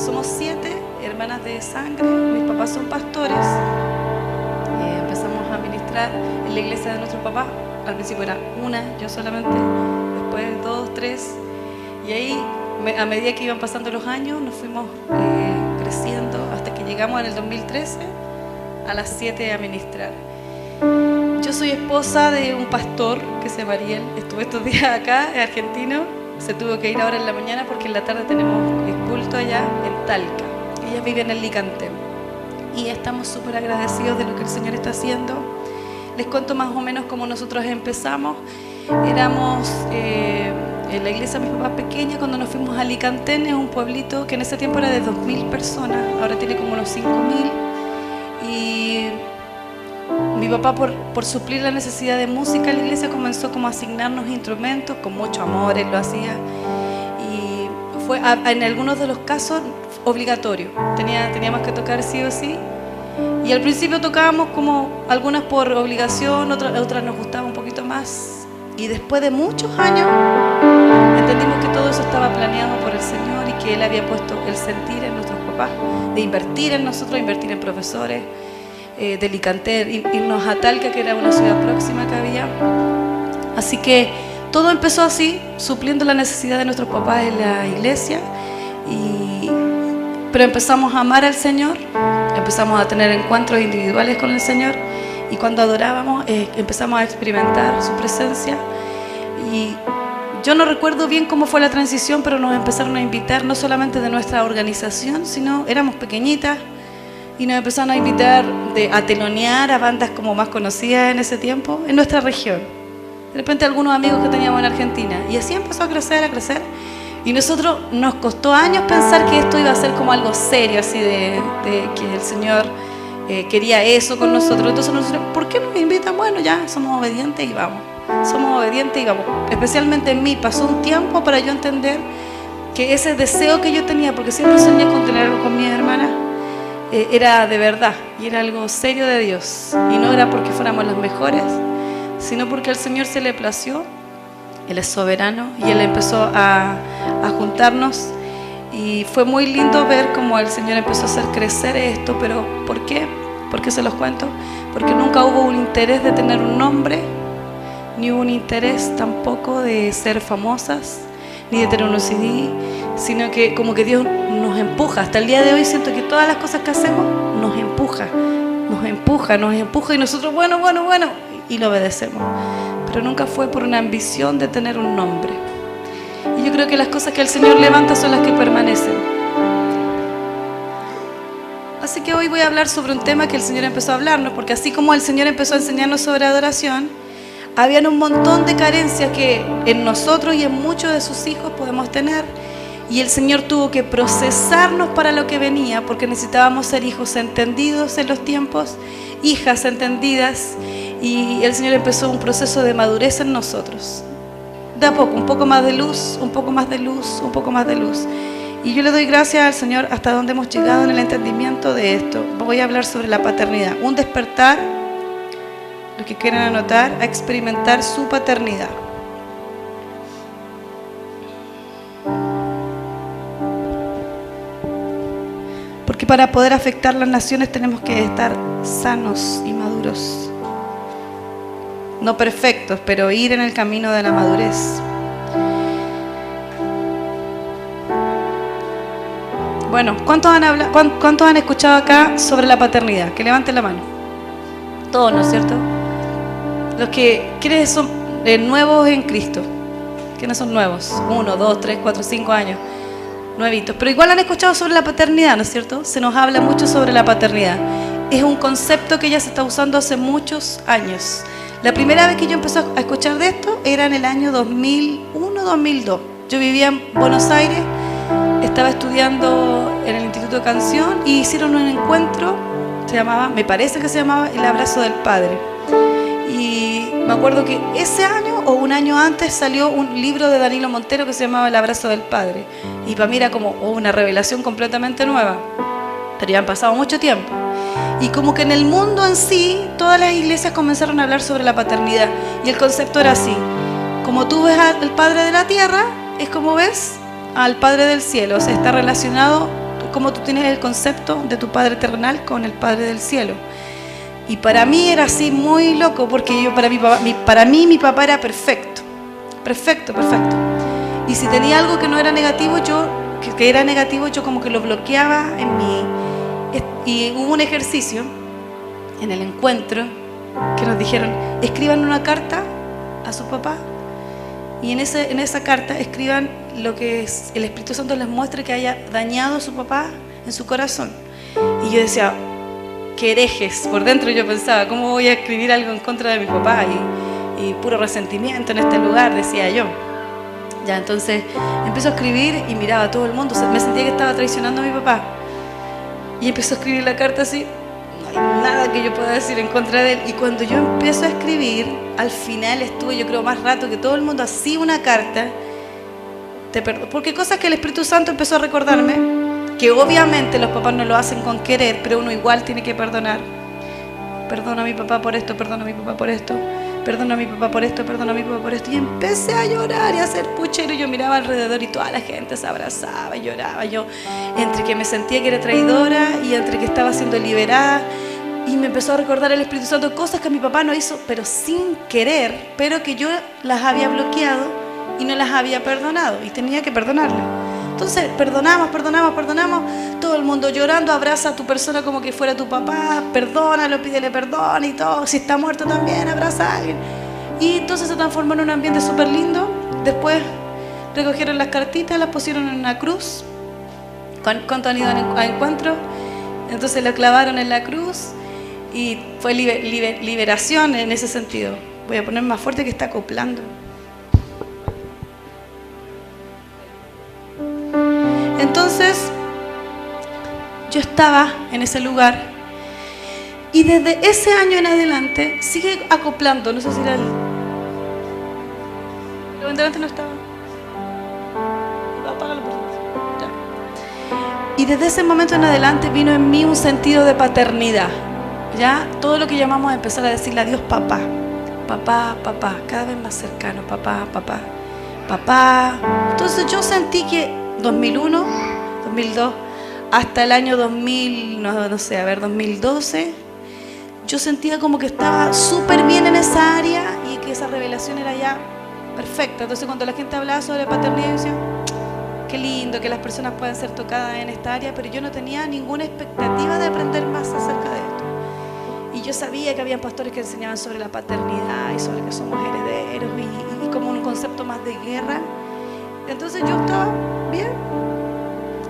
somos 7 hermanas de sangre. Mis papás son pastores. Empezamos a ministrar en la iglesia de nuestro papá. Al principio era una, yo solamente, después 2, 3. Y ahí, a medida que iban pasando los años, nos fuimos creciendo hasta que llegamos en el 2013 a las 7 a ministrar. Yo soy esposa de un pastor que se llama Ariel. Estuve estos días acá, es argentino. Se tuvo que ir ahora en la mañana porque en la tarde tenemos culto allá en Talca. Ella vive en el Licantén. Y estamos súper agradecidos de lo que el Señor está haciendo. Les cuento más o menos cómo nosotros empezamos. Éramos en la iglesia de mis papás pequeña cuando nos fuimos a Licantén, es un pueblito que en ese tiempo era de 2.000 personas, ahora tiene como unos 5.000. Y mi papá, por suplir la necesidad de música en la iglesia, comenzó como a asignarnos instrumentos, con mucho amor, él lo hacía. Y fue en algunos de los casos obligatorio, teníamos que tocar sí o sí. Y al principio tocábamos como algunas por obligación, otras nos gustaba un poquito más. Y después de muchos años entendimos que todo eso estaba planeado por el Señor y que Él había puesto el sentir en nuestros papás, de invertir en nosotros, invertir en profesores, de Licantén, irnos a Talca, que era una ciudad próxima que había. Así que todo empezó así, supliendo la necesidad de nuestros papás en la iglesia. Pero empezamos a amar al Señor, empezamos a tener encuentros individuales con el Señor. Y cuando adorábamos, empezamos a experimentar su presencia. Y yo no recuerdo bien cómo fue la transición, pero nos empezaron a invitar, no solamente de nuestra organización, sino éramos pequeñitas, y nos empezaron a invitar a telonear a bandas como más conocidas en ese tiempo, en nuestra región. De repente algunos amigos que teníamos en Argentina. Y así empezó a crecer, a crecer. Y nosotros nos costó años pensar que esto iba a ser como algo serio, así de que el Señor quería eso con nosotros. Entonces nosotros, ¿por qué nos invitan? Bueno, ya somos obedientes y vamos. Somos obedientes y vamos. Especialmente en mí pasó un tiempo para yo entender que ese deseo que yo tenía, porque siempre soñé con tener algo con mis hermanas, era de verdad y era algo serio de Dios. Y no era porque fuéramos las mejores, sino porque al Señor se le plació. Él es soberano y Él empezó a juntarnos. Y fue muy lindo ver cómo el Señor empezó a hacer crecer esto. Pero ¿por qué? ¿Por qué se los cuento? Porque nunca hubo un interés de tener un nombre, ni hubo un interés tampoco de ser famosas, ni de tener un CD, sino que como que Dios nos empuja. Hasta el día de hoy siento que todas las cosas que hacemos nos empuja y nosotros bueno, y lo obedecemos. Pero nunca fue por una ambición de tener un nombre. Y yo creo que las cosas que el Señor levanta son las que permanecen. Así que hoy voy a hablar sobre un tema que el Señor empezó a hablarnos, porque así como el Señor empezó a enseñarnos sobre adoración, habían un montón de carencias que en nosotros y en muchos de sus hijos podemos tener. Y el Señor tuvo que procesarnos para lo que venía, porque necesitábamos ser hijos entendidos en los tiempos, hijas entendidas. Y el Señor empezó un proceso de madurez en nosotros. De a poco, un poco más de luz, un poco más de luz, un poco más de luz. Y yo le doy gracias al Señor hasta donde hemos llegado en el entendimiento de esto. Voy a hablar sobre la paternidad. Un despertar, los que quieran anotar, a experimentar su paternidad. Porque para poder afectar las naciones tenemos que estar sanos y maduros. No perfectos, pero ir en el camino de la madurez. Bueno, ¿cuántos han escuchado acá sobre la paternidad? Que levanten la mano. Todos, ¿no es cierto? ¿Quiénes son nuevos en Cristo? ¿Quiénes son nuevos? 1, 2, 3, 4, 5 años. Nuevitos. Pero igual han escuchado sobre la paternidad, ¿no es cierto? Se nos habla mucho sobre la paternidad. Es un concepto que ya se está usando hace muchos años. La primera vez que yo empecé a escuchar de esto era en el año 2001-2002. Yo vivía en Buenos Aires, estaba estudiando en el Instituto de Canción y hicieron un encuentro, me parece que se llamaba El Abrazo del Padre. Y me acuerdo que ese año o un año antes salió un libro de Danilo Montero que se llamaba El Abrazo del Padre. Y para mí era como una revelación completamente nueva, pero ya han pasado mucho tiempo. Y como que en el mundo en sí, todas las iglesias comenzaron a hablar sobre la paternidad. Y el concepto era así: como tú ves al Padre de la tierra, es como ves al Padre del cielo. O sea, está relacionado cómo tú tienes el concepto de tu Padre terrenal con el Padre del cielo. Y para mí era así muy loco, porque yo, para mí mi papá era perfecto. Perfecto, perfecto. Y si tenía algo que no era negativo, que era negativo, yo como que lo bloqueaba en mí. Y hubo un ejercicio en el encuentro que nos dijeron, escriban una carta a su papá y en esa carta escriban lo que el Espíritu Santo les muestre que haya dañado a su papá en su corazón. Y yo decía, qué herejes. Por dentro yo pensaba, ¿cómo voy a escribir algo en contra de mi papá? Y puro resentimiento en este lugar, decía yo. Ya, entonces empiezo a escribir y miraba a todo el mundo, me sentía que estaba traicionando a mi papá. Y empiezo a escribir la carta así, no hay nada que yo pueda decir en contra de él. Y cuando yo empiezo a escribir, al final estuve, yo creo, más rato que todo el mundo, así una carta, te perdono. Porque cosas que el Espíritu Santo empezó a recordarme, que obviamente los papás no lo hacen con querer, pero uno igual tiene que perdonar. Perdona a mi papá por esto, perdona a mi papá por esto, perdona a mi papá por esto, perdona a mi papá por esto. Y empecé a llorar y a hacer puchero. Yo miraba alrededor y toda la gente se abrazaba y lloraba. Yo entre que me sentía que era traidora y entre que estaba siendo liberada. Y me empezó a recordar el Espíritu Santo cosas que mi papá no hizo, pero sin querer, pero que yo las había bloqueado y no las había perdonado. Y tenía que perdonarlas. Entonces perdonamos, todo el mundo llorando, abraza a tu persona como que fuera tu papá, perdónalo, pídele perdón y todo, si está muerto también, abraza a alguien. Y entonces se transformó en un ambiente súper lindo. Después recogieron las cartitas, las pusieron en una cruz, cuánto han ido a encuentro, entonces la clavaron en la cruz y fue liberación en ese sentido. Voy a poner más fuerte que está acoplando. Entonces, yo estaba en ese lugar y desde ese año en adelante sigue acoplando. No sé si era el... Pero en adelante no estaba. Apágalo, por favor. Ya. Y desde ese momento en adelante vino en mí un sentido de paternidad. Ya, todo lo que llamamos a empezar a decirle a Dios papá. Papá, papá, cada vez más cercano. Papá, papá, papá. Entonces yo sentí que 2001, 2002, hasta el año 2000, no sé, a ver, 2012, yo sentía como que estaba súper bien en esa área y que esa revelación era ya perfecta. Entonces cuando la gente hablaba sobre paternidad, yo decía, qué lindo que las personas puedan ser tocadas en esta área, pero yo no tenía ninguna expectativa de aprender más acerca de esto. Y yo sabía que había pastores que enseñaban sobre la paternidad y sobre que somos herederos y como un concepto más de guerra. Entonces yo estaba bien,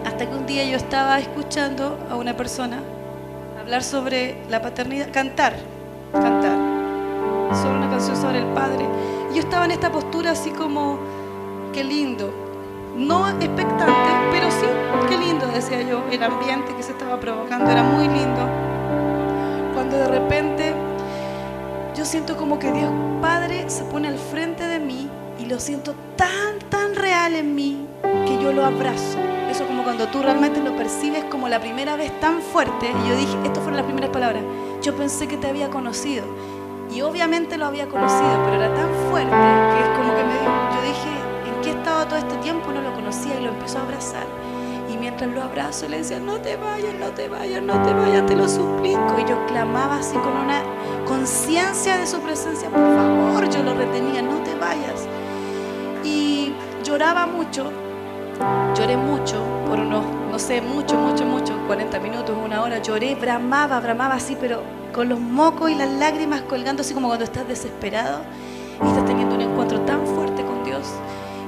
hasta que un día yo estaba escuchando a una persona hablar sobre la paternidad, cantar sobre una canción sobre el Padre. Y yo estaba en esta postura así como, qué lindo, no expectante, pero sí, qué lindo, decía yo, el ambiente que se estaba provocando era muy lindo. Cuando de repente yo siento como que Dios Padre se pone al frente de mí y lo siento tan real en mí que yo lo abrazo. Eso como cuando tú realmente lo percibes como la primera vez tan fuerte. Y yo dije, estas fueron las primeras palabras, yo pensé que te había conocido. Y obviamente lo había conocido, pero era tan fuerte que es como que yo dije, ¿en qué estaba todo este tiempo? No lo conocía y lo empezó a abrazar. Y mientras lo abrazo le decía, no te vayas, no te vayas, no te vayas, te lo suplico. Y yo clamaba así con una conciencia de su presencia, por favor, yo lo retenía, no te vayas. Y lloraba mucho, lloré mucho, por unos, no sé, mucho, 40 minutos, una hora, lloré, bramaba así, pero con los mocos y las lágrimas colgando, así como cuando estás desesperado y estás teniendo un encuentro tan fuerte con Dios,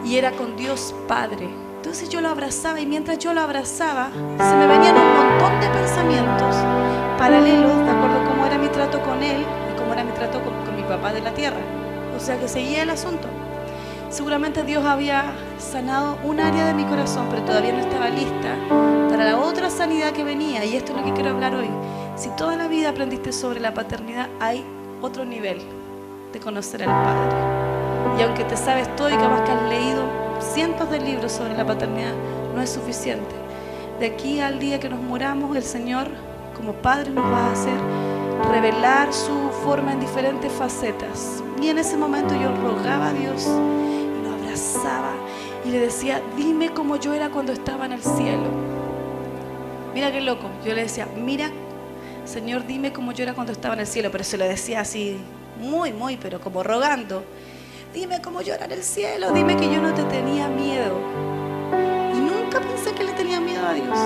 y era con Dios Padre. Entonces yo lo abrazaba y mientras yo lo abrazaba, se me venían un montón de pensamientos paralelos, de acuerdo a cómo era mi trato con Él y cómo era mi trato con mi papá de la tierra. O sea que seguía el asunto. Seguramente Dios había sanado un área de mi corazón, pero todavía no estaba lista para la otra sanidad que venía. Y esto es lo que quiero hablar hoy. Si toda la vida aprendiste sobre la paternidad, hay otro nivel de conocer al Padre. Y aunque te sabes todo y capaz que has leído cientos de libros sobre la paternidad, no es suficiente. De aquí al día que nos muramos, el Señor, como Padre, nos va a hacer revelar su forma en diferentes facetas. Y en ese momento yo rogaba a Dios, abrazaba y le decía, dime cómo yo era cuando estaba en el cielo. Mira qué loco. Yo le decía, mira, Señor, dime cómo yo era cuando estaba en el cielo. Pero se lo decía así, muy, pero como rogando. Dime cómo yo era en el cielo, dime que yo no te tenía miedo. Y nunca pensé que le tenía miedo a Dios.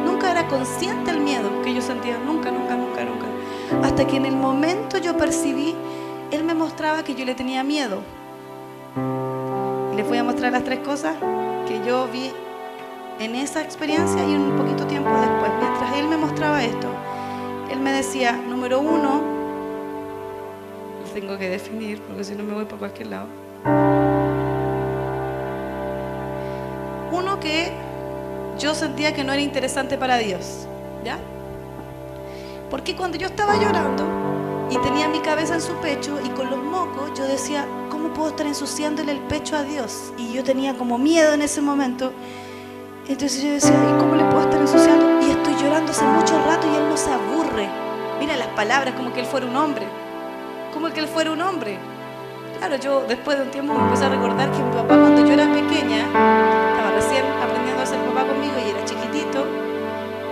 Nunca era consciente el miedo que yo sentía. Nunca. Hasta que en el momento yo percibí, Él me mostraba que yo le tenía miedo. Y les voy a mostrar las 3 cosas que yo vi en esa experiencia y un poquito tiempo después. Mientras Él me mostraba esto, Él me decía, número 1, tengo que definir porque si no me voy para cualquier lado. 1, que yo sentía que no era interesante para Dios, ¿ya? Porque cuando yo estaba llorando y tenía mi cabeza en su pecho y con los mocos, yo decía, ¿cómo puedo estar ensuciándole el pecho a Dios? Y yo tenía como miedo en ese momento. Entonces yo decía, ¿y cómo le puedo estar ensuciando? Y estoy llorando hace mucho rato y Él no se aburre. Mira las palabras, como que Él fuera un hombre. Como que Él fuera un hombre. Claro, yo después de un tiempo me empecé a recordar que mi papá, cuando yo era pequeña, estaba recién aprendiendo a ser papá conmigo y era chiquitito,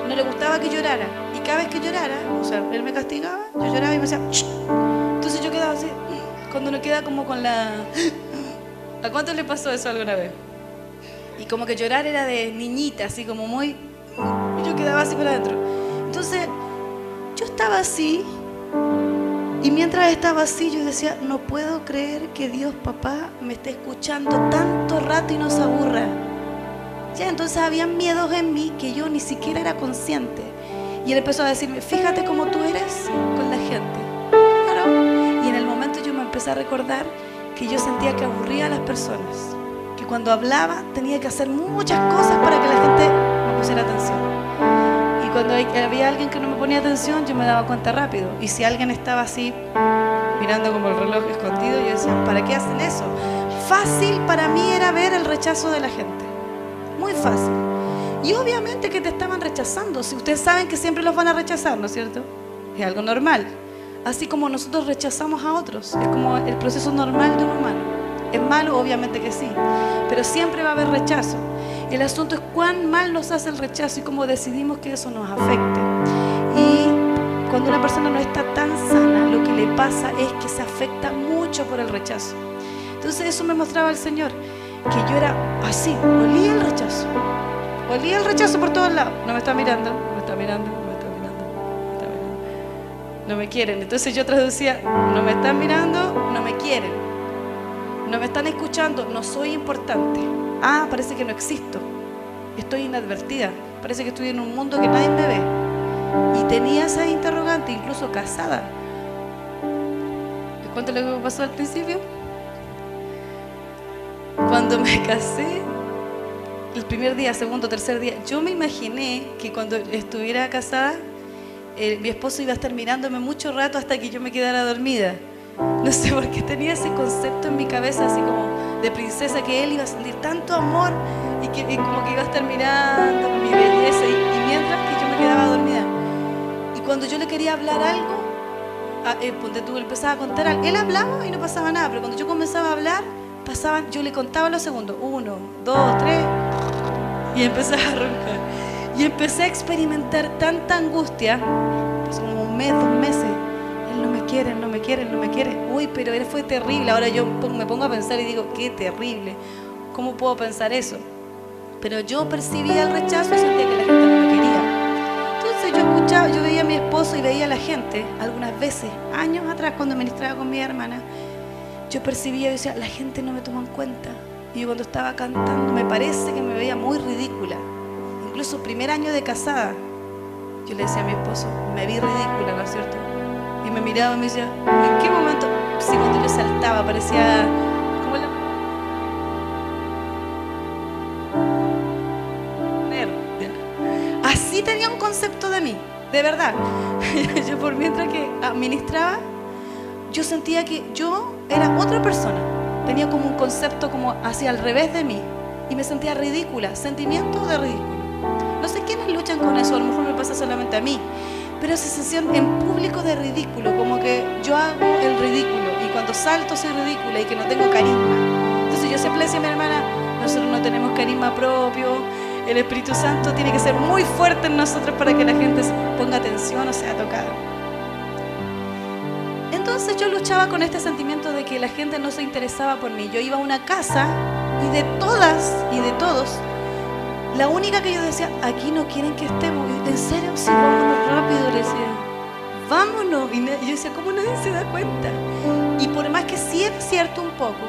no le gustaba que llorara. Y cada vez que llorara, o sea, Él me castigaba, yo lloraba y me decía, ¡shh! Entonces yo quedaba así, cuando uno queda como con la... ¿A cuántos le pasó eso alguna vez? Y como que llorar era de niñita, así como muy... Y yo quedaba así para adentro. Entonces, yo estaba así... Y mientras estaba así, yo decía, no puedo creer que Dios, papá, me esté escuchando tanto rato y no se aburra. Ya, entonces había miedos en mí que yo ni siquiera era consciente. Y Él empezó a decirme, fíjate cómo tú eres con la gente. Claro. Y en el momento yo me empecé a recordar que yo sentía que aburría a las personas. Que cuando hablaba tenía que hacer muchas cosas para que la gente me pusiera atención. Y cuando había alguien que no me ponía atención, yo me daba cuenta rápido. Y si alguien estaba así, mirando como el reloj escondido, yo decía, ¿para qué hacen eso? Fácil para mí era ver el rechazo de la gente. Muy fácil. Y obviamente que te estaban rechazando. Si ustedes saben que siempre los van a rechazar, ¿no es cierto? Es algo normal. Así como nosotros rechazamos a otros. Es como el proceso normal de un humano. ¿Es malo? Obviamente que sí. Pero siempre va a haber rechazo. El asunto es cuán mal nos hace el rechazo y cómo decidimos que eso nos afecte. Y cuando una persona no está tan sana, lo que le pasa es que se afecta mucho por el rechazo. Entonces eso me mostraba el Señor, que yo era así, olía el rechazo. Olía el rechazo por todos lados. No me está mirando, no me está mirando, no me está mirando, no me está mirando. No me quieren. Entonces yo traducía, no me están mirando, no me quieren. No me están escuchando, no soy importante. Ah, parece que no existo. Estoy inadvertida. Parece que estoy en un mundo que nadie me ve. Y tenía esa interrogante, incluso casada. ¿Les cuento lo que me pasó al principio? Cuando me casé, el primer día, segundo, tercer día, yo me imaginé que cuando estuviera casada, mi esposo iba a estar mirándome mucho rato hasta que yo me quedara dormida. No sé por qué tenía ese concepto en mi cabeza, así como de princesa, que él iba a sentir tanto amor y como que iba a estar mirando mi belleza y mientras que yo me quedaba dormida. Y cuando yo le quería hablar algo, ponte tú, empezaba a contar algo, él hablaba y no pasaba nada, pero cuando yo comenzaba a hablar, yo le contaba los segundos, 1, 2, 3, y empezaba a roncar. Y empecé a experimentar tanta angustia, pues como un mes, 2 meses. Él no me quiere, no me quiere, no me quiere. Uy, pero él fue terrible. Ahora yo me pongo a pensar y digo, qué terrible. ¿Cómo puedo pensar eso? Pero yo percibía el rechazo y sentía que la gente no me quería. Entonces yo escuchaba, yo veía a mi esposo y veía a la gente, algunas veces, años atrás, cuando ministraba con mi hermana, yo percibía y decía, la gente no me toma en cuenta. Y yo cuando estaba cantando, me parece que me veía muy ridícula. Incluso primer año de casada, yo le decía a mi esposo, me vi ridícula, ¿no es cierto? Y me miraba y me decía, ¿en qué momento? Sí, cuando yo saltaba, parecía... ¿Cómo la...? Así tenía un concepto de mí, de verdad. Yo por mientras que administraba, yo sentía que yo era otra persona. Tenía como un concepto como hacia al revés de mí. Y me sentía ridícula, sentimiento de ridículo. No sé quiénes luchan con eso, a lo mejor me pasa solamente a mí. Pero esa sensación en público de ridículo, como que yo hago el ridículo y cuando salto soy ridícula y que no tengo carisma. Entonces yo siempre le decía a mi hermana, nosotros no tenemos carisma propio, el Espíritu Santo tiene que ser muy fuerte en nosotros para que la gente se ponga atención o sea tocada. Entonces yo luchaba con este sentimiento de que la gente no se interesaba por mí. Yo iba a una casa y de todas y de todos, la única que yo decía, aquí no quieren que estemos. ¿En serio? Sí, vámonos rápido, le decía. Vámonos. Y yo decía, ¿cómo nadie se da cuenta? Y por más que sí es cierto un poco,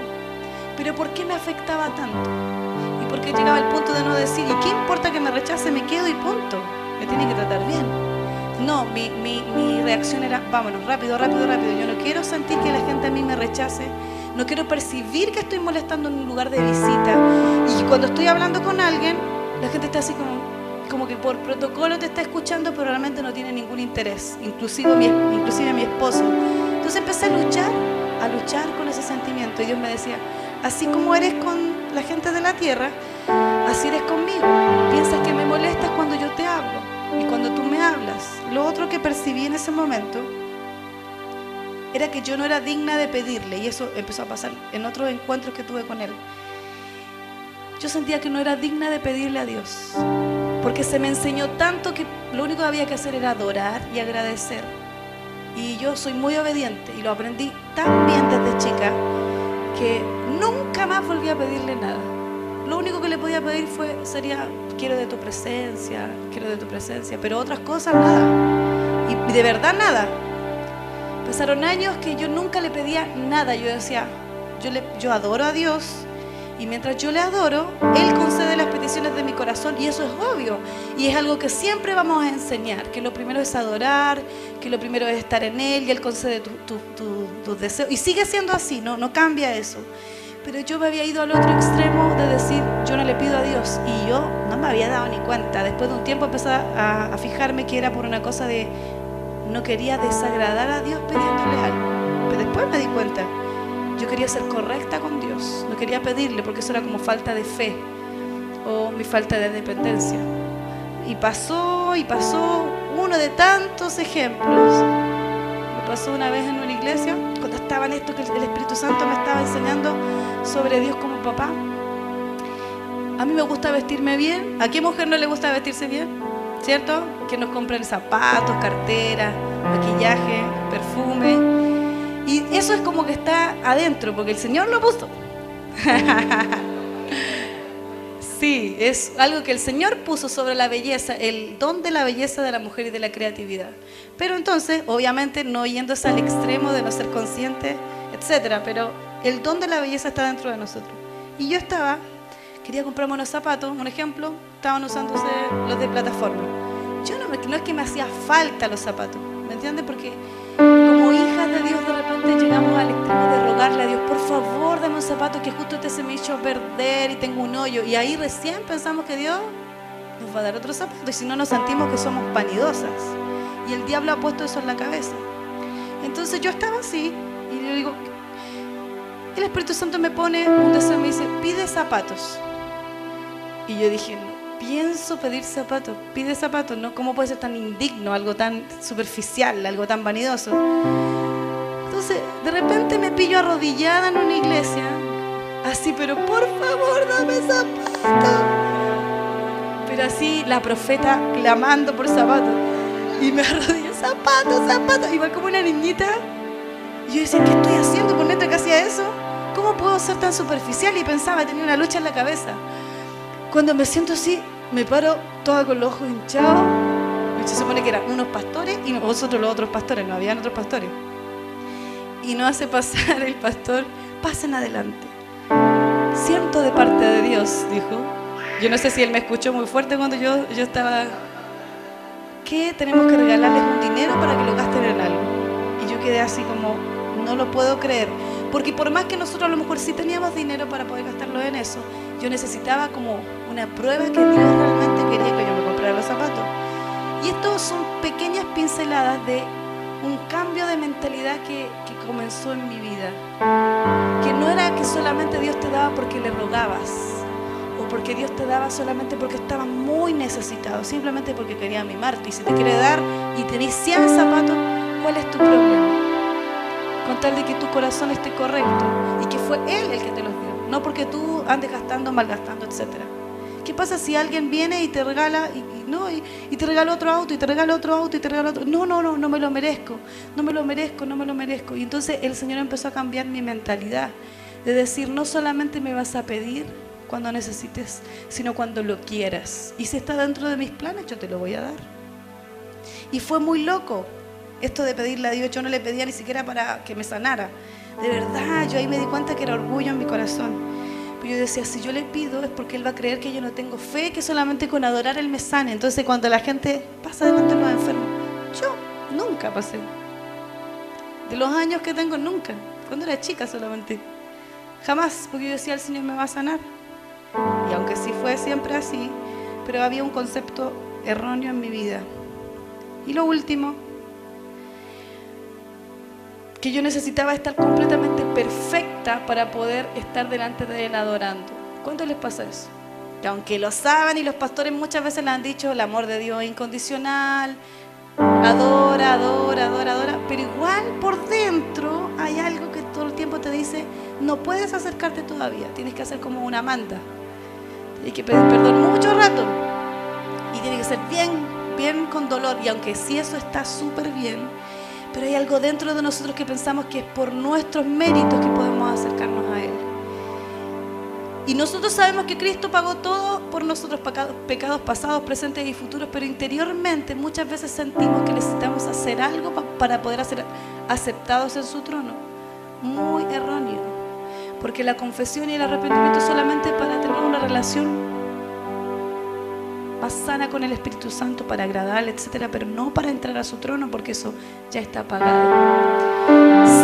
pero ¿por qué me afectaba tanto? Y porque llegaba el punto de no decir, ¿y qué importa que me rechace? Me quedo y punto. Me tiene que tratar bien. No, mi reacción era, vámonos, rápido, rápido, rápido. Yo no quiero sentir que la gente a mí me rechace. No quiero percibir que estoy molestando en un lugar de visita. Y cuando estoy hablando con alguien, la gente está así como que por protocolo te está escuchando, pero realmente no tiene ningún interés. Inclusive mi esposo. Entonces empecé a luchar con ese sentimiento. Y Dios me decía, así como eres con la gente de la tierra, así eres conmigo. Piensas que me molestas cuando yo te hablo y cuando tú me hablas. Lo otro que percibí en ese momento era que yo no era digna de pedirle, y eso empezó a pasar en otros encuentros que tuve con él. Yo sentía que no era digna de pedirle a Dios, porque se me enseñó tanto que lo único que había que hacer era adorar y agradecer. Y yo soy muy obediente y lo aprendí tan bien desde chica que nunca más volví a pedirle nada. Lo único que le podía pedir sería, quiero de tu presencia, pero otras cosas nada. Y de verdad nada. Pasaron años que yo nunca le pedía nada. Yo decía, yo adoro a Dios, y mientras yo le adoro, Él concede las peticiones de mi corazón, y eso es obvio. Y es algo que siempre vamos a enseñar, que lo primero es adorar, que lo primero es estar en Él, y Él concede tus deseos. Y sigue siendo así, no cambia eso. Pero yo me había ido al otro extremo de decir, yo no le pido a Dios, y yo no me había dado ni cuenta. Después de un tiempo empecé a fijarme que era por una cosa de, no quería desagradar a Dios pidiéndole algo. Pero después me di cuenta, yo quería ser correcta con Dios, no quería pedirle porque eso era como falta de fe o mi falta de dependencia. Y pasó uno de tantos ejemplos. Me pasó una vez en una iglesia, cuando estaba en esto que el Espíritu Santo me estaba enseñando sobre Dios como papá. A mí me gusta vestirme bien. ¿A qué mujer no le gusta vestirse bien? ¿Cierto? Que nos compren zapatos, cartera, maquillaje, perfume. Y eso es como que está adentro, porque el Señor lo puso. Sí, es algo que el Señor puso sobre la belleza, el don de la belleza de la mujer y de la creatividad. Pero entonces, obviamente, no yéndose al extremo de no ser consciente, etcétera, pero el don de la belleza está dentro de nosotros. Y yo quería comprarme unos zapatos, un ejemplo, estaban usándose los de plataforma. Yo no es que me hacía falta los zapatos, ¿me entiendes? Porque como hijas de Dios de repente llegamos al extremo de rogarle a Dios, por favor dame un zapato que justo se me echó a perder y tengo un hoyo. Y ahí recién pensamos que Dios nos va a dar otro zapato, y si no nos sentimos que somos vanidosas. Y el diablo ha puesto eso en la cabeza. Entonces yo estaba así y yo digo, el Espíritu Santo me pone un deseo y me dice, pide zapatos. Y yo dije, no pienso pedir zapatos, pide zapatos, ¿no? ¿Cómo puede ser tan indigno, algo tan superficial, algo tan vanidoso? Entonces, de repente me pillo arrodillada en una iglesia, así, pero por favor, dame zapatos. Pero así, la profeta clamando por zapatos. Y me arrodillé, zapatos, igual como una niñita. Y yo decía, ¿qué estoy haciendo? Por neta que hacía eso. ¿Cómo puedo ser tan superficial? Y pensaba, tenía una lucha en la cabeza. Cuando me siento así, me paro toda con los ojos hinchados. Se supone que eran unos pastores y nosotros los otros pastores, no habían otros pastores. Y nos hace pasar el pastor, pasen adelante. Siento de parte de Dios, dijo. Yo no sé si él me escuchó muy fuerte cuando yo estaba... ¿Qué? Tenemos que regalarles un dinero para que lo gasten en algo. Y yo quedé así como, no lo puedo creer. Porque por más que nosotros a lo mejor sí teníamos dinero para poder gastarlo en eso, yo necesitaba como una prueba que Dios realmente quería que yo me comprara los zapatos. Y estos son pequeñas pinceladas de un cambio de mentalidad que comenzó en mi vida. Que no era que solamente Dios te daba porque le rogabas, o porque Dios te daba solamente porque estabas muy necesitado, simplemente porque quería mimarte. Y si te quiere dar y tenés 100 zapatos, ¿cuál es tu problema? Con tal de que tu corazón esté correcto y que fue Él el que te los dio, no porque tú andes gastando, malgastando, etc. ¿Qué pasa si alguien viene y te regala y te regala otro auto y te regala otro auto y te regala otro? No me lo merezco, no me lo merezco, no me lo merezco. Y entonces el Señor empezó a cambiar mi mentalidad, de decir, no solamente me vas a pedir cuando necesites, sino cuando lo quieras. Y si está dentro de mis planes, yo te lo voy a dar. Y fue muy loco esto de pedirle a Dios. Yo no le pedía ni siquiera para que me sanara. De verdad, yo ahí me di cuenta que era orgullo en mi corazón. Pero yo decía, si yo le pido es porque Él va a creer que yo no tengo fe, que solamente con adorar Él me sane. Entonces cuando la gente pasa delante de los enfermos, yo nunca pasé. De los años que tengo, nunca. Cuando era chica solamente. Jamás, porque yo decía, el Señor me va a sanar. Y aunque sí fue siempre así, pero había un concepto erróneo en mi vida. Y lo último, que yo necesitaba estar completamente perfecta para poder estar delante de Él adorando. ¿Cuánto les pasa eso? Que aunque lo saben y los pastores muchas veces le han dicho, el amor de Dios es incondicional, adora, adora, adora, adora, pero igual por dentro hay algo que todo el tiempo te dice, no puedes acercarte todavía, tienes que hacer como una manta, tienes que pedir perdón mucho rato y tiene que ser bien con dolor. Y aunque sí eso está súper bien, pero hay algo dentro de nosotros que pensamos que es por nuestros méritos que podemos acercarnos a Él. Y nosotros sabemos que Cristo pagó todo por nosotros, pecados pasados, presentes y futuros, pero interiormente muchas veces sentimos que necesitamos hacer algo para poder ser aceptados en su trono. Muy erróneo, porque la confesión y el arrepentimiento es solamente para tener una relación más sana con el Espíritu Santo, para agradarle, etcétera, pero no para entrar a su trono, porque eso ya está pagado.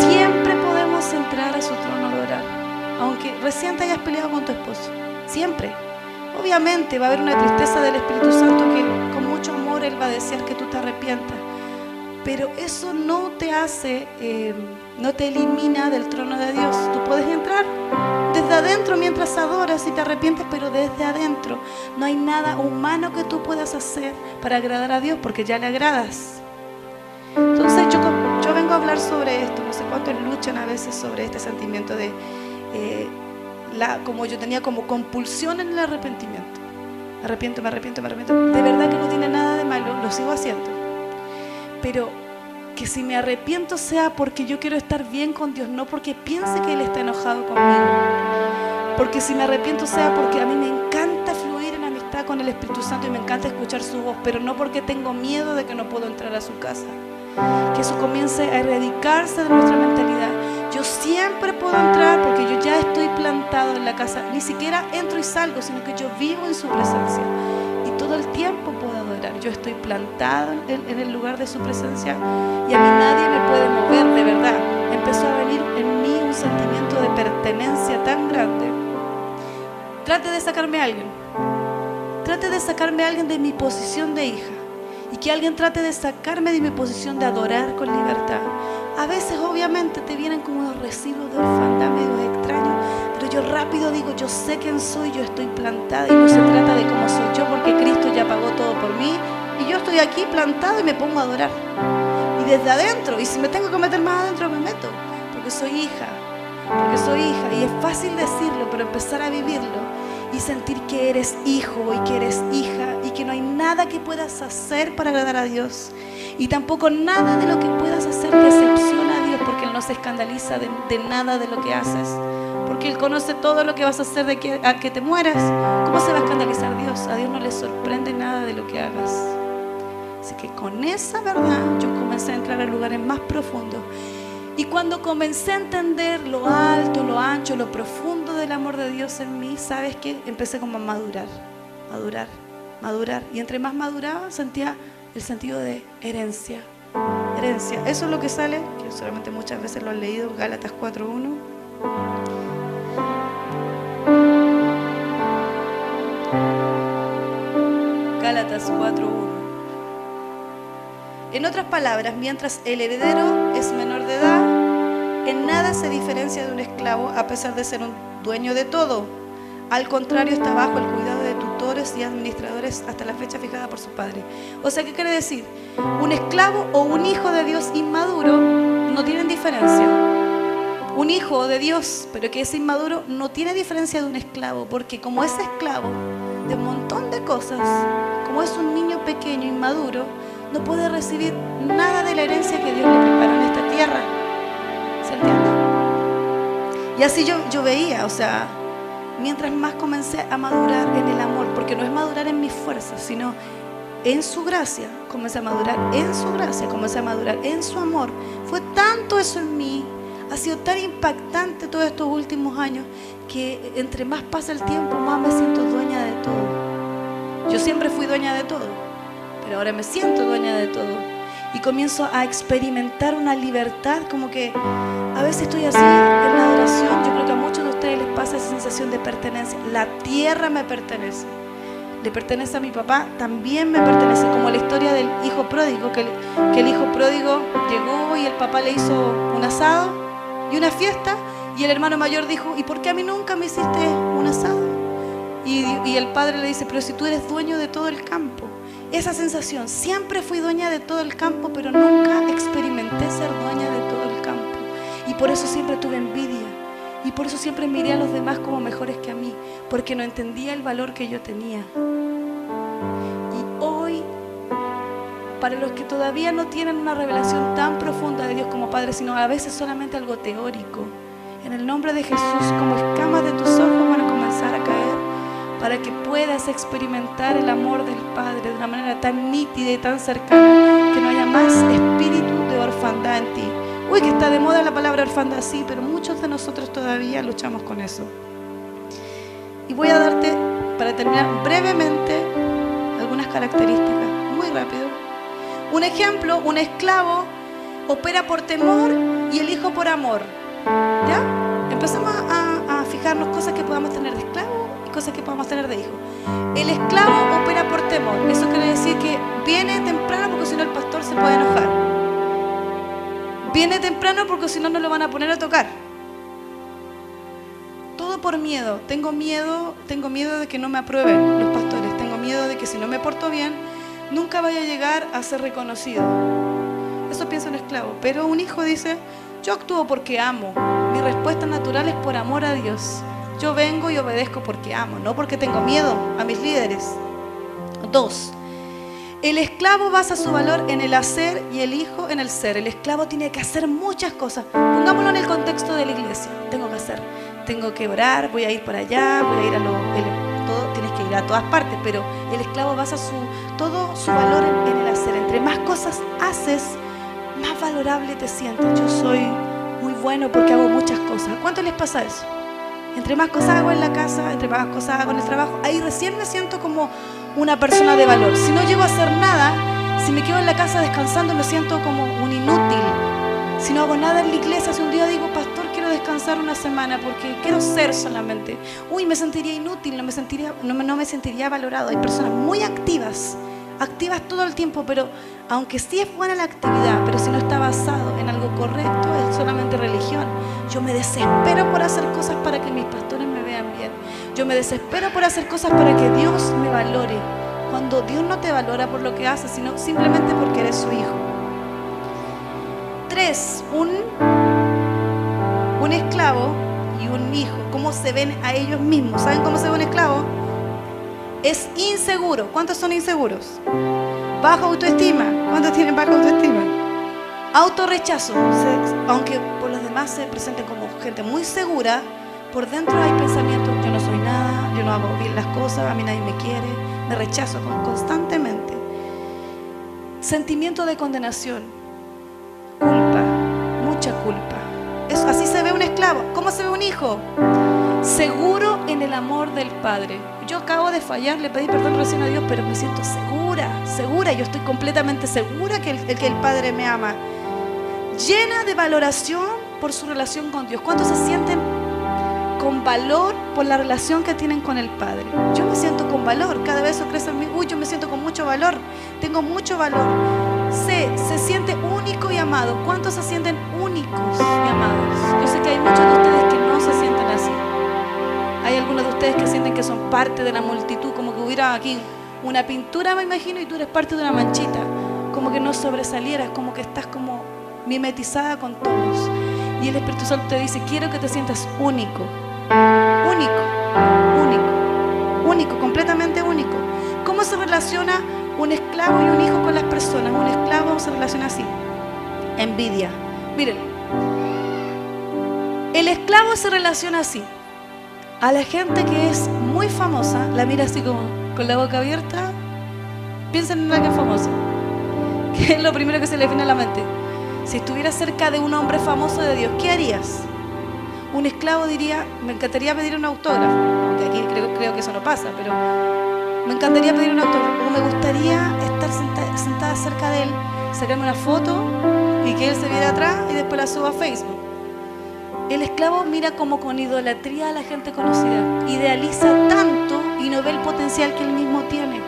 Siempre podemos entrar a su trono a adorar, aunque recién te hayas peleado con tu esposo. Siempre. Obviamente va a haber una tristeza del Espíritu Santo que con mucho amor Él va a desear que tú te arrepientas, pero eso no te hace, no te elimina del trono de Dios. Tú puedes entrar desde adentro mientras adoras y te arrepientes, pero desde adentro. No hay nada humano que tú puedas hacer para agradar a Dios, porque ya le agradas. Entonces yo vengo a hablar sobre esto. No sé cuántos luchan a veces sobre este sentimiento de como yo tenía como compulsión en el arrepentimiento. Me arrepiento. De verdad que no tiene nada de malo, lo sigo haciendo. Pero que si me arrepiento sea porque yo quiero estar bien con Dios, no porque piense que Él está enojado conmigo. Porque si me arrepiento sea porque a mí me encanta fluir en amistad con el Espíritu Santo y me encanta escuchar su voz, pero no porque tengo miedo de que no puedo entrar a su casa. Que eso comience a erradicarse de nuestra mentalidad. Yo siempre puedo entrar porque yo ya estoy plantado en la casa. Ni siquiera entro y salgo, sino que yo vivo en su presencia. Y todo el tiempo puedo adorar. Yo estoy plantado en el lugar de su presencia y a mí nadie me puede mover, de verdad. Empezó a venir en mí un sentimiento de pertenencia tan grande. Trate de sacarme a alguien. Trate de sacarme a alguien de mi posición de hija. Y que alguien trate de sacarme de mi posición de adorar con libertad. A veces obviamente te vienen como unos residuos de orfandad medio extraños, pero yo rápido digo, yo sé quién soy, yo estoy plantada y no se trata de cómo soy yo, porque Cristo ya pagó todo por mí y yo estoy aquí plantado y me pongo a adorar. Y desde adentro, y si me tengo que meter más adentro me meto, porque soy hija y es fácil decirlo, pero empezar a vivirlo y sentir que eres hijo y que eres hija y que no hay nada que puedas hacer para agradar a Dios y tampoco nada de lo que puedas hacer que decepciona a Dios, porque Él no se escandaliza de nada de lo que haces, porque Él conoce todo lo que vas a hacer de a que te mueras. ¿Cómo se va a escandalizar Dios? A Dios no le sorprende nada de lo que hagas. Así que con esa verdad yo comencé a entrar a lugares más profundos. Y cuando comencé a entender lo alto, lo ancho, lo profundo del amor de Dios en mí, ¿sabes qué? Empecé como a madurar. Y entre más maduraba, sentía el sentido de herencia. Eso es lo que sale, que solamente muchas veces lo han leído, Gálatas 4:1. Gálatas 4:1. En otras palabras, mientras el heredero es menor de edad, en nada se diferencia de un esclavo a pesar de ser un dueño de todo. Al contrario, está bajo el cuidado de tutores y administradores hasta la fecha fijada por su padre. O sea, ¿qué quiere decir? Un esclavo o un hijo de Dios inmaduro no tienen diferencia. Un hijo de Dios, pero que es inmaduro, no tiene diferencia de un esclavo, porque como es esclavo, de un montón de cosas, como es un niño pequeño, inmaduro, no puede recibir nada de la herencia que Dios le preparó en esta tierra. ¿Se entiende? Y así yo veía, o sea, mientras más comencé a madurar en el amor, porque no es madurar en mis fuerzas, sino en su gracia, comencé a madurar en su gracia, comencé a madurar en su amor. Fue tanto eso en mí, ha sido tan impactante todos estos últimos años, que entre más pasa el tiempo, más me siento dueña de todo. Yo siempre fui dueña de todo, pero ahora me siento dueña de todo. Y comienzo a experimentar una libertad, como que a veces estoy así en la adoración. Yo creo que a muchos de ustedes les pasa esa sensación de pertenencia. La tierra me pertenece. Le pertenece a mi papá, también me pertenece, como la historia del hijo pródigo, que el hijo pródigo llegó y el papá le hizo un asado y una fiesta, y el hermano mayor dijo, ¿y por qué a mí nunca me hiciste un asado? Y el padre le dice, pero si tú eres dueño de todo el campo. Esa sensación, siempre fui dueña de todo el campo, pero nunca experimenté ser dueña de todo el campo. Y por eso siempre tuve envidia. Y por eso siempre miré a los demás como mejores que a mí, porque no entendía el valor que yo tenía. Y hoy, para los que todavía no tienen una revelación tan profunda de Dios como Padre, sino a veces solamente algo teórico, en el nombre de Jesús, como escamas de tus ojos van a comenzar a caer, para que puedas experimentar el amor del Padre de una manera tan nítida y tan cercana, que no haya más espíritu de orfandad en ti. Uy, que está de moda la palabra orfandad, sí, pero muchos de nosotros todavía luchamos con eso. Y voy a darte, para terminar brevemente, algunas características, muy rápido. Un ejemplo, un esclavo opera por temor y el hijo por amor. ¿Ya? Empezamos a fijarnos cosas que podamos tener de esclavo y cosas que podamos tener de hijo. El esclavo opera por temor. Eso quiere decir que viene temprano porque si no el pastor se puede enojar. Viene temprano porque si no, no lo van a poner a tocar. Todo por miedo. Tengo miedo de que no me aprueben los pastores. Tengo miedo de que si no me porto bien, nunca vaya a llegar a ser reconocido. Eso piensa un esclavo. Pero un hijo dice, yo actúo porque amo. Mi respuesta natural es por amor a Dios. Yo vengo y obedezco porque amo, no porque tengo miedo a mis líderes. 2. El esclavo basa su valor en el hacer y el hijo en el ser. El esclavo tiene que hacer muchas cosas. Pongámoslo en el contexto de la iglesia. Tengo que hacer, tengo que orar, voy a ir para allá, voy a ir a todo, tienes que ir a todas partes. Pero el esclavo basa todo su valor en el hacer. Entre más cosas haces, más valorable te sientes. Yo soy muy bueno porque hago muchas cosas. ¿A cuánto les pasa eso? Entre más cosas hago en la casa, entre más cosas hago en el trabajo, ahí recién me siento como una persona de valor. Si no llego a hacer nada, si me quedo en la casa descansando, me siento como un inútil. Si no hago nada en la iglesia, si un día digo, pastor, quiero descansar una semana porque quiero ser solamente. Uy, me sentiría inútil, no me sentiría valorado. Hay personas muy activas todo el tiempo, pero aunque sí es buena la actividad, pero si no está basado en algo correcto, es solamente religión. Yo me desespero por hacer cosas para que mis pastores me vean bien. Yo me desespero por hacer cosas para que Dios me valore. Cuando Dios no te valora por lo que haces, sino simplemente porque eres su hijo. 3. Un esclavo y un hijo, ¿cómo se ven a ellos mismos? ¿Saben cómo se ve un esclavo? Es inseguro. ¿Cuántos son inseguros? Baja autoestima. ¿Cuántos tienen baja autoestima? Autorrechazo. Aunque por los demás se presenten como gente muy segura, por dentro hay pensamientos, yo no soy nada, yo no hago bien las cosas, a mí nadie me quiere, me rechazo constantemente. Sentimiento de condenación, culpa, mucha culpa. Así se ve un esclavo. ¿Cómo se ve un hijo? Seguro en el amor del Padre. Yo acabo de fallar, le pedí perdón recién a Dios, pero me siento segura, yo estoy completamente segura que el Padre me ama. Llena de valoración por su relación con Dios. ¿Cuántos se sienten con valor por la relación que tienen con el Padre? Yo me siento con valor, cada vez eso crece en mí. Uy, yo me siento con mucho valor, tengo mucho valor. Se siente único y amado. ¿Cuántos se sienten únicos y amados? Yo sé que hay muchos de ustedes que no se sienten así. Hay algunos de ustedes que sienten que son parte de la multitud, como que hubiera aquí una pintura, me imagino, y tú eres parte de una manchita, como que no sobresalieras, como que estás como mimetizada con todos. Y el Espíritu Santo te dice, quiero que te sientas único, único, único, único, completamente único. ¿Cómo se relaciona un esclavo y un hijo con las personas? Un esclavo se relaciona así: envidia. Miren, el esclavo se relaciona así. A la gente que es muy famosa, la mira así como con la boca abierta. Piensen en alguien famoso. ¿Qué es lo primero que se le viene a la mente? Si estuvieras cerca de un hombre famoso de Dios, ¿qué harías? Un esclavo diría: me encantaría pedir un autógrafo. Aunque aquí creo que eso no pasa, pero me encantaría pedir un autógrafo. O me gustaría estar sentada cerca de él, sacarme una foto y que él se viera atrás y después la suba a Facebook. El esclavo mira como con idolatría a la gente conocida, idealiza tanto y no ve el potencial que él mismo tiene.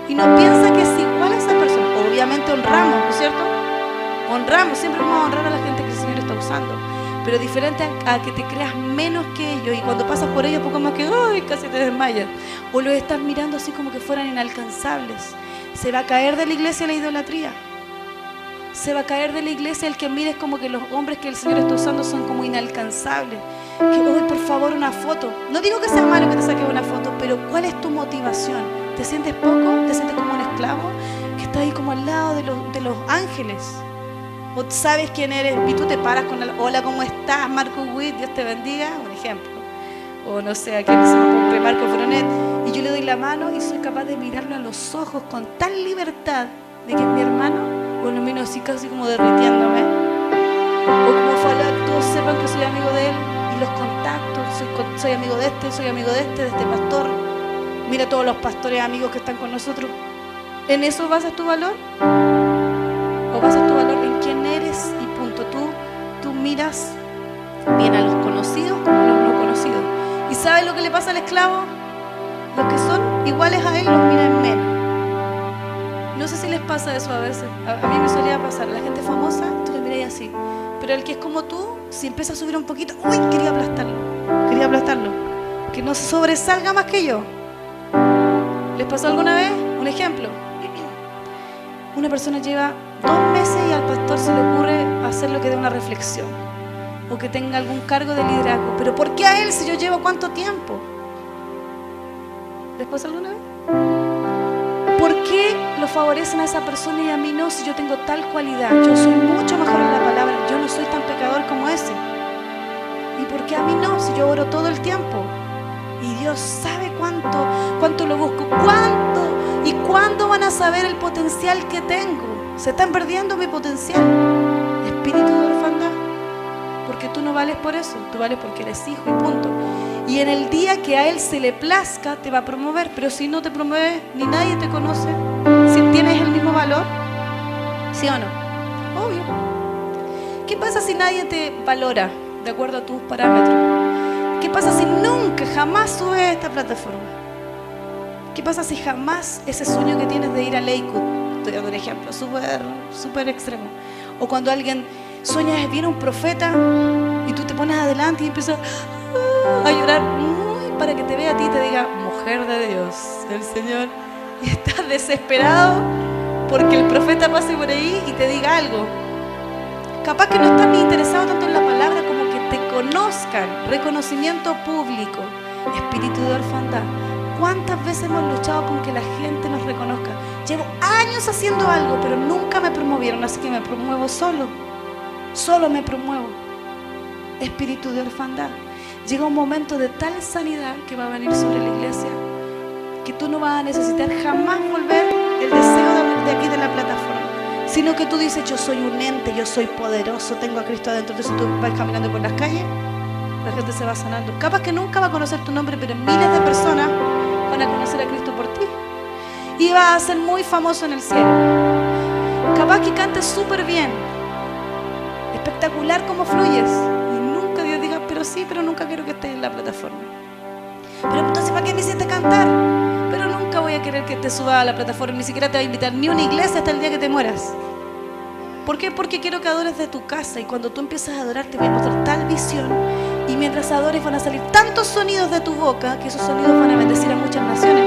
Y no piensa que es igual a esa persona. Obviamente honramos, ¿no es cierto? Honramos, siempre vamos a honrar a la gente que el Señor está usando. Pero diferente a que te creas menos que ellos, y cuando pasas por ellos poco más que ¡ay! Casi te desmayas. O los estás mirando así como que fueran inalcanzables. Se va a caer de la iglesia la idolatría. Se va a caer de la iglesia el que mires como que los hombres que el Señor está usando son como inalcanzables. Que hoy, por favor, una foto. No digo que sea malo que te saques una foto, pero ¿cuál es tu motivación? ¿Te sientes poco? ¿Te sientes como un esclavo que está ahí como al lado de los ángeles? ¿O sabes quién eres y tú te paras con el hola, ¿cómo estás? Marco Witt, Dios te bendiga, un ejemplo. O no sé, a quién se me ocurre, Marco Fronet. Y yo le doy la mano y soy capaz de mirarlo a los ojos con tal libertad de que es mi hermano. O lo miro así casi como derritiéndome. O como ojalá todos sepan que soy amigo de él y los contactos, soy amigo de este pastor. Mira todos los pastores amigos que están con nosotros. ¿En eso basas tu valor? ¿O basas tu valor en quién eres y punto? Tú miras bien a los conocidos como a los no conocidos. ¿Y sabes lo que le pasa al esclavo? Los que son iguales a él los miran menos. No sé si les pasa eso a veces. A mí me solía pasar. La gente famosa, tú le miras así. Pero el que es como tú, si empieza a subir un poquito, ¡uy! Quería aplastarlo. Que no sobresalga más que yo. ¿Les pasó alguna vez? Un ejemplo. Una persona lleva 2 meses y al pastor se le ocurre hacer lo que dé una reflexión. O que tenga algún cargo de liderazgo. ¿Pero por qué a él si yo llevo cuánto tiempo? ¿Les pasó alguna vez? ¿Por qué lo favorecen a esa persona y a mí no si yo tengo tal cualidad? Yo soy mucho mejor en la palabra, yo no soy tan pecador como ese. ¿Y por qué a mí no si yo oro todo el tiempo? Y Dios sabe cuánto lo busco, cuánto y cuándo van a saber el potencial que tengo. Se están perdiendo mi potencial. Espíritu de orfandad. Porque tú no vales por eso, tú vales porque eres hijo y punto. Y en el día que a Él se le plazca, te va a promover. Pero si no te promueve, ni nadie te conoce. Si tienes el mismo valor, ¿sí o no? Obvio. ¿Qué pasa si nadie te valora de acuerdo a tus parámetros? ¿Qué pasa si nunca, jamás subes a esta plataforma? ¿Qué pasa si jamás ese sueño que tienes de ir a Lakewood? Estoy dando un ejemplo súper extremo. O cuando alguien sueña, viene un profeta y tú te pones adelante y empiezas a llorar para que te vea a ti y te diga: mujer de Dios, el Señor. Y estás desesperado porque el profeta pase por ahí y te diga algo. Capaz que no estás ni interesado tanto en la palabra como que te conozcan. Reconocimiento público. Espíritu de orfandad. ¿Cuántas veces hemos luchado con que la gente nos reconozca? Llevo años haciendo algo, pero nunca me promovieron, así que me promuevo solo. Solo me promuevo. Espíritu de orfandad. Llega un momento de tal sanidad que va a venir sobre la iglesia que tú no vas a necesitar jamás volver el deseo de aquí de la plataforma, sino que tú dices: yo soy un ente, yo soy poderoso, tengo a Cristo adentro. Entonces tú vas caminando por las calles, la gente se va sanando. Capaz que nunca va a conocer tu nombre, pero miles de personas van a conocer a Cristo por ti y vas a ser muy famoso en el cielo. Capaz que cantes súper bien, espectacular como fluyes, y nunca Dios diga: pero sí, pero nunca quiero que estés en la plataforma. Pero entonces, ¿para qué me hiciste cantar? Pero nunca voy a querer que te suba a la plataforma, ni siquiera te voy a invitar ni a una iglesia hasta el día que te mueras. ¿Por qué? Porque quiero que adores de tu casa, y cuando tú empiezas a adorar te voy a mostrar tal visión, y mientras adores van a salir tantos sonidos de tu boca que esos sonidos van a bendecir a muchas naciones.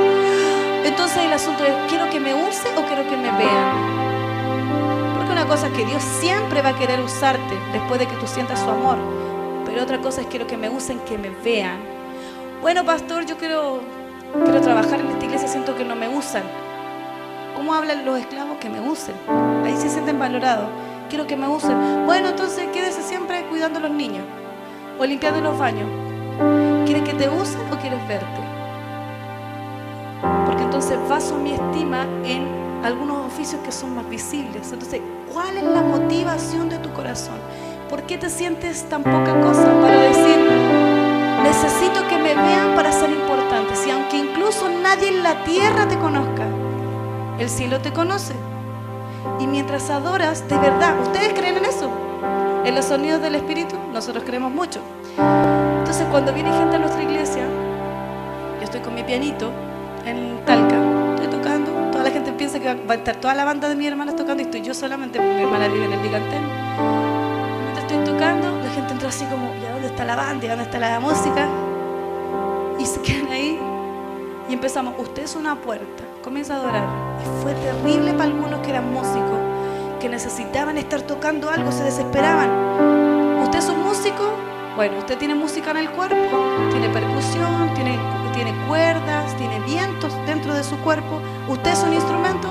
Entonces el asunto es: ¿quiero que me use o quiero que me vean? Porque una cosa es que Dios siempre va a querer usarte después de que tú sientas su amor, pero otra cosa es: quiero que me usen, que me vean. Bueno, pastor, yo quiero Quiero trabajar en esta iglesia, siento que no me usan. ¿Cómo hablan los esclavos? Que me usen. Ahí se sienten valorados. Quiero que me usen. Bueno, entonces quédese siempre cuidando a los niños o limpiando los baños. ¿Quieres que te usen o quieres verte? Porque entonces baso mi estima en algunos oficios que son más visibles. Entonces, ¿cuál es la motivación de tu corazón? ¿Por qué te sientes tan poca cosa para decir, necesito que me vean para ser importante? Si aunque incluso nadie en la tierra te conozca, el cielo te conoce. Y mientras adoras, de verdad, ¿ustedes creen en eso? En los sonidos del Espíritu, nosotros creemos mucho. Entonces, cuando viene gente a nuestra iglesia, yo estoy con mi pianito en Talca, estoy tocando, toda la gente piensa que va a estar toda la banda de mis hermanas tocando y estoy yo solamente, porque mi hermana vive en el Licantén. Mientras estoy tocando, la gente entra así como, ¿y a dónde está la banda? ¿Y a dónde está la música? Y se quedan ahí y empezamos, usted es una puerta, comienza a adorar. Y fue terrible para algunos que eran músicos, que necesitaban estar tocando algo, se desesperaban. ¿Usted es un músico? Bueno, usted tiene música en el cuerpo, tiene percusión, tiene cuerdas, tiene vientos dentro de su cuerpo. Usted es un instrumento,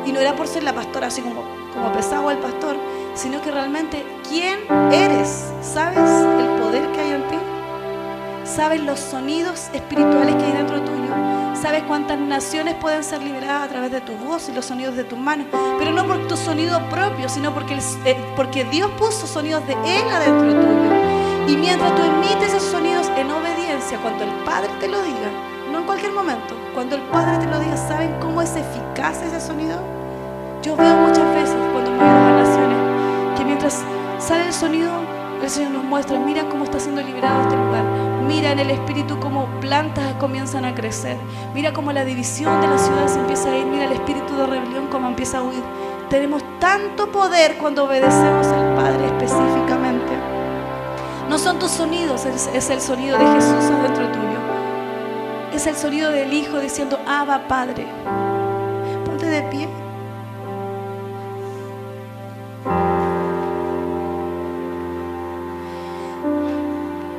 y no era por ser la pastora así como pesado el pastor, sino que realmente ¿quién eres? ¿Sabes el poder que hay en ti? ¿Sabes los sonidos espirituales que hay dentro tuyo? ¿Sabes cuántas naciones pueden ser liberadas a través de tu voz y los sonidos de tus manos? Pero no por tu sonido propio, sino porque Dios puso sonidos de Él adentro tuyo. Y mientras tú emites esos sonidos en obediencia, cuando el Padre te lo diga, no en cualquier momento, cuando el Padre te lo diga, ¿saben cómo es eficaz ese sonido? Yo veo muchas veces cuando me voy a las naciones que mientras sale el sonido, el Señor nos muestra, mira cómo está siendo liberado este lugar. Mira en el Espíritu cómo plantas comienzan a crecer. Mira cómo la división de la ciudad se empieza a ir. Mira el espíritu de rebelión cómo empieza a huir. Tenemos tanto poder cuando obedecemos al Padre específicamente. No son tus sonidos, es el sonido de Jesús adentro tuyo. Es el sonido del Hijo diciendo, Abba, Padre. Ponte de pie.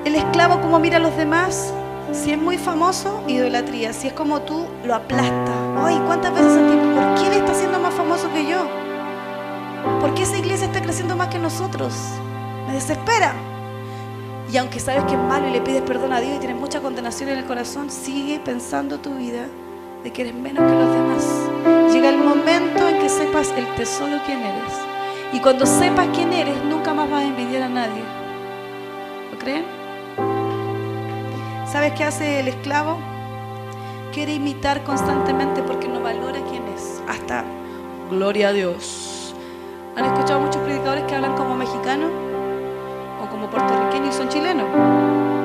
El esclavo, como mira a los demás, si es muy famoso, idolatría. Si es como tú, lo aplasta. Ay, ¿cuántas veces sentimos, ¿por qué él está siendo más famoso que yo? ¿Por qué esa iglesia está creciendo más que nosotros? Me desespera. Y aunque sabes que es malo y le pides perdón a Dios y tienes mucha condenación en el corazón, sigue pensando tu vida de que eres menos que los demás. Llega el momento en que sepas el tesoro quién eres. Y cuando sepas quién eres, nunca más vas a envidiar a nadie. ¿Lo creen? ¿Sabes qué hace el esclavo? Quiere imitar constantemente porque no valora quién es. Hasta, gloria a Dios. ¿Han escuchado muchos predicadores que hablan como mexicanos? O como puertorriqueños y son chilenos.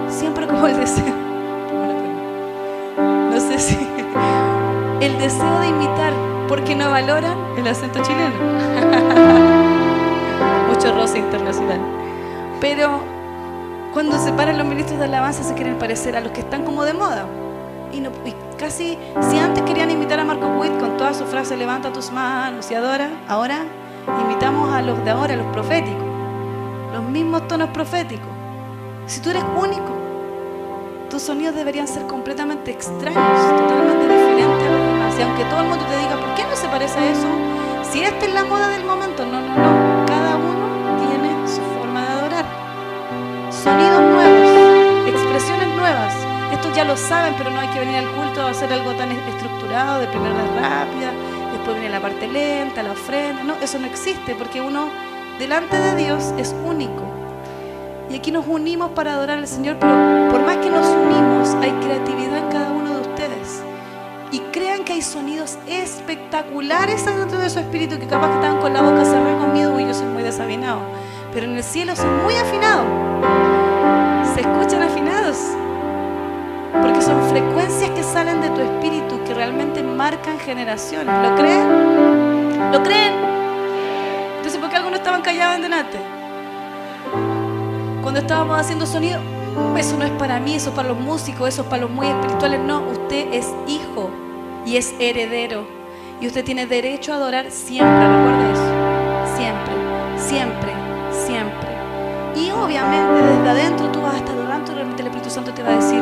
Siempre como el deseo. No sé si... El deseo de imitar porque no valoran el acento chileno. Mucho roce internacional. Pero cuando se paran los ministros de alabanza se quieren parecer a los que están como de moda. Y casi, si antes querían imitar a Marco Witt con toda su frase, levanta tus manos y adora, ahora imitamos a los de ahora, los proféticos. Los mismos tonos proféticos. Si tú eres único, tus sonidos deberían ser completamente extraños, totalmente diferentes a los demás. Y aunque todo el mundo te diga, ¿por qué no se parece a eso? Si esta es la moda del momento, no. Cada uno tiene su forma de adorar. Sonidos nuevos, expresiones nuevas. Esto ya lo saben, pero no hay que venir al culto a hacer algo tan estructurado, de primero la rápida, después viene la parte lenta, la ofrenda. No, eso no existe, porque uno delante de Dios es único. Y aquí nos unimos para adorar al Señor, pero por más que nos unimos, hay creatividad en cada uno de ustedes. Y crean que hay sonidos espectaculares dentro de su espíritu, que capaz que estaban con la boca cerrada conmigo y yo soy muy desafinado. Pero en el cielo son muy afinados. Se escuchan afinados. Porque son frecuencias que salen de tu espíritu, que realmente marcan generaciones. ¿Lo creen? ¿Lo creen? Entonces, ¿por qué algunos estaban callados en delante? Cuando estábamos haciendo sonido, eso no es para mí, eso es para los músicos, eso es para los muy espirituales. No, usted es hijo y es heredero. Y usted tiene derecho a adorar siempre, recuerde eso. Siempre, siempre, siempre. Y obviamente desde adentro tú vas a estar adorando, realmente el Espíritu Santo te va a decir,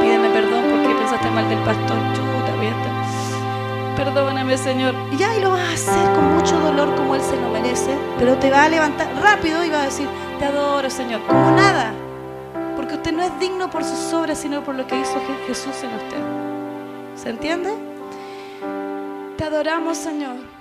pídeme perdón porque he pensado pensaste mal del pastor, chuta, voy a estar. Perdóname, Señor. Y ya, y lo vas a hacer con mucho dolor como Él se lo merece, pero te va a levantar rápido y va a decir, te adoro, Señor, como nada. Porque usted no es digno por sus obras, sino por lo que hizo Jesús en usted. ¿Se entiende? Te adoramos, Señor.